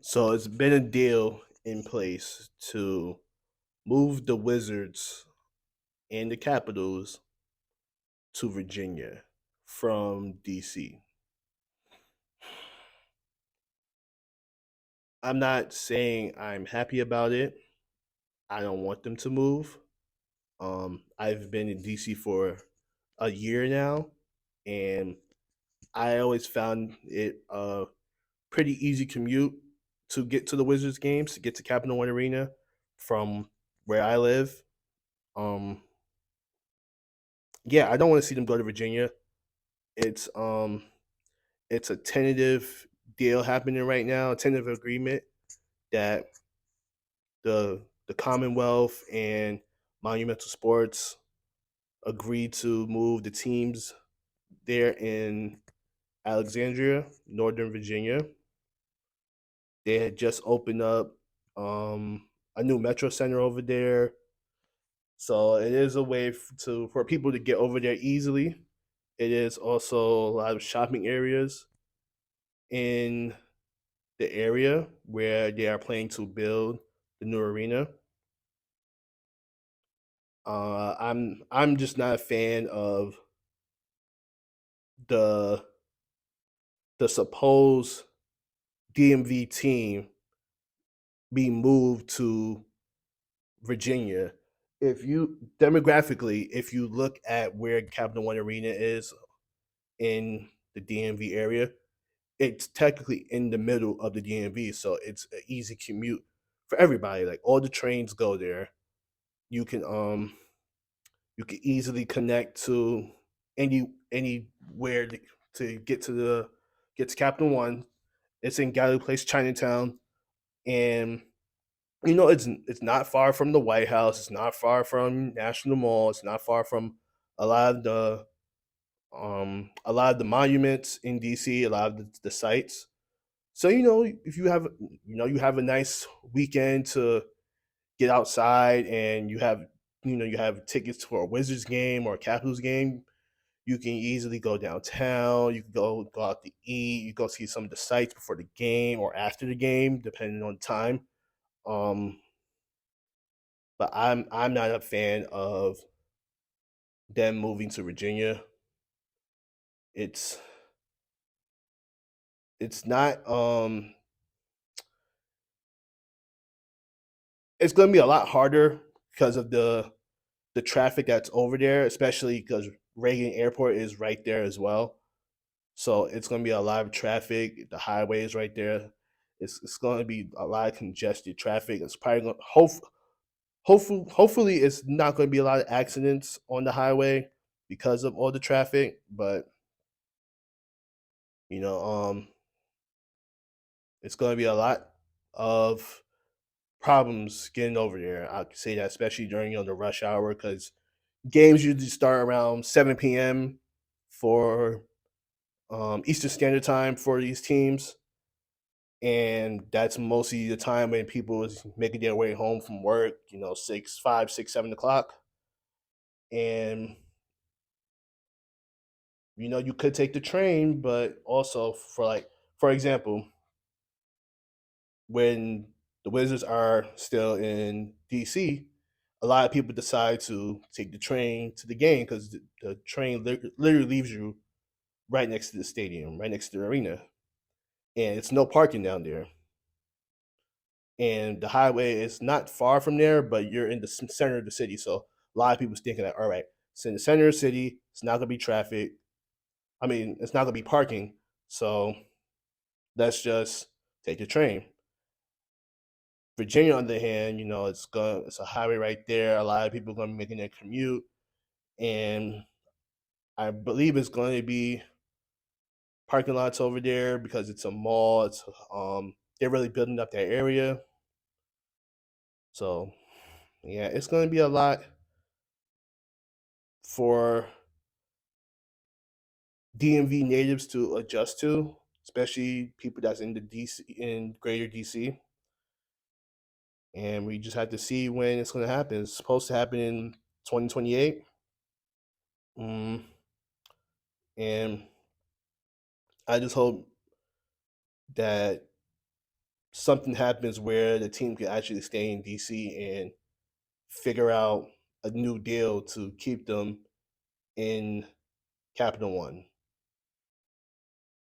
So it's been a deal in place to move the Wizards and the Capitals to Virginia from DC. I'm not saying I'm happy about it. I don't want them to move. I've been in DC for a year now, and I always found it a pretty easy commute to get to the Wizards games, to get to Capital One Arena from where I live. Um, yeah, I don't want to see them go to Virginia. It's um it's a tentative deal happening right now, a tentative agreement that the Commonwealth and Monumental Sports agreed to move the teams there in Alexandria, Northern Virginia. They had just opened up a new Metro Center over there, so it is a way to for people to get over there easily. It is also a lot of shopping areas in the area where they are planning to build the new arena. I'm just not a fan of the the supposed DMV team being moved to Virginia. If you demographically, if you look at where Capital One Arena is in the DMV area, it's technically in the middle of the DMV, so it's an easy commute for everybody. Like all the trains go there. You can you can easily connect to anywhere to get to Capital One. It's in Gallery Place, Chinatown, and it's not far from the White House. It's not far from National Mall. It's not far from a lot of the monuments in DC. A lot of the sites. So if you have a nice weekend to get outside and you have tickets for a Wizards game or a Capitals game, you can easily go downtown. You can go out to eat. You go see some of the sites before the game or after the game, depending on time. Um, but I'm not a fan of them moving to Virginia. It's it's not it's going to be a lot harder because of the traffic that's over there, especially because Reagan Airport is right there as well. So it's going to be a lot of traffic. The highway is right there. It's going to be a lot of congested traffic. It's probably going hopefully it's not going to be a lot of accidents on the highway because of all the traffic. But you know, it's going to be a lot of problems getting over there. I could say that especially during the rush hour because games usually start around 7 p.m. for Eastern Standard Time for these teams, and that's mostly the time when people is making their way home from work. 6, 5, 6, 7 o'clock, and you could take the train, but also for example, when the Wizards are still in DC, a lot of people decide to take the train to the game because the train literally leaves you right next to the stadium, right next to the arena, and it's no parking down there. And the highway is not far from there, but you're in the center of the city. So a lot of people's thinking that, all right, it's in the center of the city. It's not gonna be traffic. I mean, it's not gonna be parking. So let's just take the train. Virginia, on the other hand, it's a highway right there. A lot of people are gonna be making their commute, and I believe it's going to be parking lots over there because it's a mall. They're really building up that area. So yeah, it's going to be a lot for DMV natives to adjust to, especially people that's in the DC in Greater DC. And we just have to see when it's going to happen. It's supposed to happen in 2028. Mm, and I just hope that something happens where the team can actually stay in DC and figure out a new deal to keep them in Capital One.